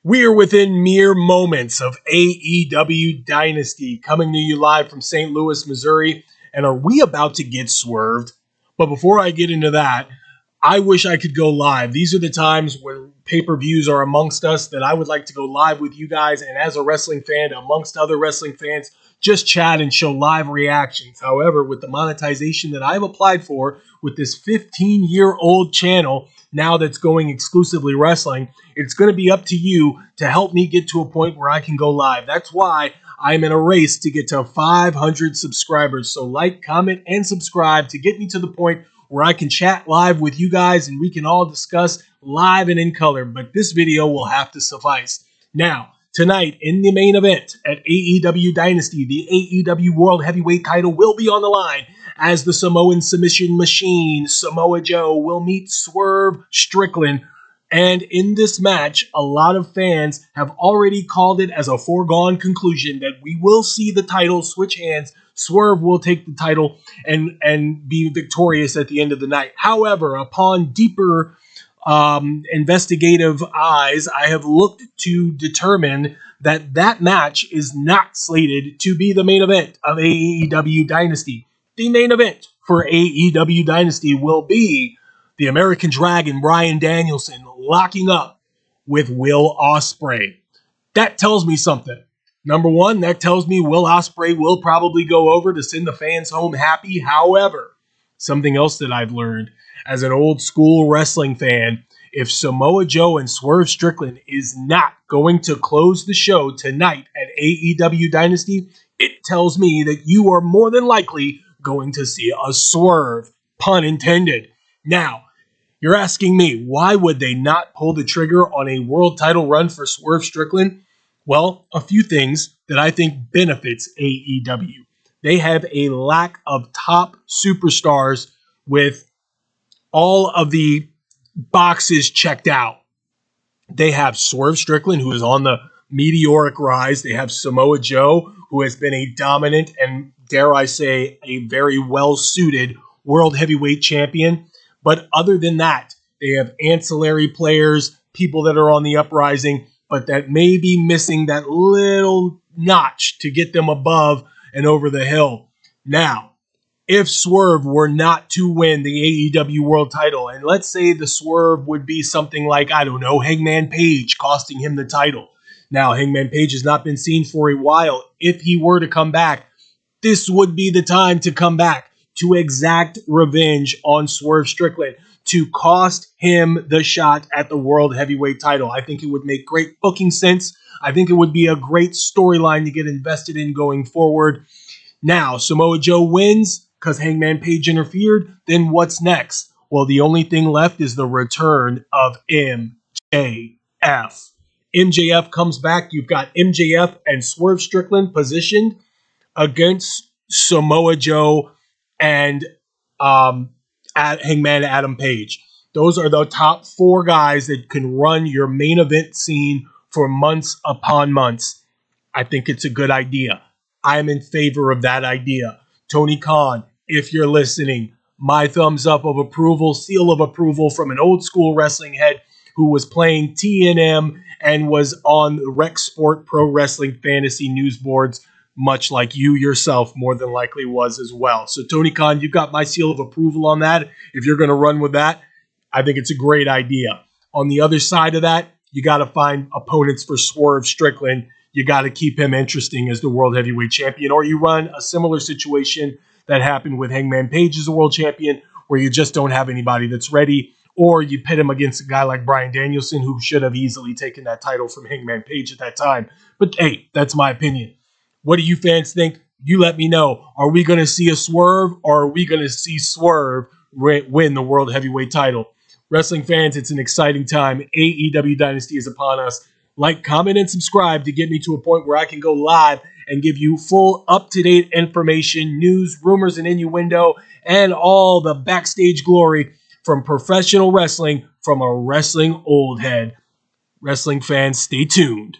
We are within mere moments of AEW Dynasty coming to you live from St. Louis, Missouri. And are we about to get swerved? But before I get into that, I wish I could go live. These are the times when pay-per-views are amongst us that I would like to go live with you guys. And as a wrestling fan, amongst other wrestling fans, just chat and show live reactions. However, with the monetization that I've applied for with this 15-year-old channel, now that's going exclusively wrestling, it's going to be up to you to help me get to a point where I can go live. That's why I'm in a race to get to 500 subscribers. So like, comment, and subscribe to get me to the point where I can chat live with you guys and we can all discuss live and in color. But this video will have to suffice. Now, tonight in the main event at AEW Dynasty, the AEW World Heavyweight title will be on the line as the Samoan submission machine, Samoa Joe, will meet Swerve Strickland. And in this match, a lot of fans have already called it as a foregone conclusion that we will see the title switch hands. Swerve will take the title and be victorious at the end of the night. However, upon deeper investigative eyes, I have looked to determine that that match is not slated to be the main event of AEW Dynasty. The main event for AEW Dynasty will be the American Dragon Bryan Danielson locking up with Will Ospreay. That tells me something. Number one, that tells me Will Ospreay will probably go over to send the fans home happy. However, something else that I've learned as an old school wrestling fan, if Samoa Joe and Swerve Strickland is not going to close the show tonight at AEW Dynasty, it tells me that you are more than likely going to see a swerve, pun intended. Now, you're asking me, why would they not pull the trigger on a world title run for Swerve Strickland? Well, a few things that I think benefits AEW. They have a lack of top superstars with all of the boxes checked out. They have Swerve Strickland, who is on the meteoric rise. They have Samoa Joe, who has been a dominant and, dare I say, a very well-suited world heavyweight champion. But other than that, they have ancillary players, people that are on the uprising, but that may be missing that little notch to get them above and over the hill. Now, if Swerve were not to win the AEW World title, and let's say the Swerve would be something like, I don't know, Hangman Page costing him the title. Now, Hangman Page has not been seen for a while. If he were to come back, this would be the time to come back, to exact revenge on Swerve Strickland, to cost him the shot at the World Heavyweight title. I think it would make great booking sense. I think it would be a great storyline to get invested in going forward. Now, Samoa Joe wins because Hangman Page interfered. Then what's next? Well, the only thing left is the return of MJF. MJF comes back. You've got MJF and Swerve Strickland positioned against Samoa Joe and Hangman Adam Page. Those are the top four guys that can run your main event scene for months upon months. I think it's a good idea. I'm in favor of that idea. Tony Khan, if you're listening, my thumbs up of approval, seal of approval from an old school wrestling head who was playing TNM and was on the Rec Sport Pro Wrestling Fantasy news boards, much like you yourself more than likely was as well. So Tony Khan, you've got my seal of approval on that. If you're going to run with that, I think it's a great idea. On the other side of that, you got to find opponents for Swerve Strickland. You got to keep him interesting as the World Heavyweight Champion, or you run a similar situation that happened with Hangman Page as the World Champion, where you just don't have anybody that's ready, or you pit him against a guy like Bryan Danielson, who should have easily taken that title from Hangman Page at that time. But hey, that's my opinion. What do you fans think? You let me know. Are we going to see a swerve, or are we going to see Swerve win the World Heavyweight title? Wrestling fans, it's an exciting time. AEW Dynasty is upon us. Like, comment, and subscribe to get me to a point where I can go live and give you full, up-to-date information, news, rumors, and innuendo, and all the backstage glory from professional wrestling from a wrestling old head. Wrestling fans, stay tuned.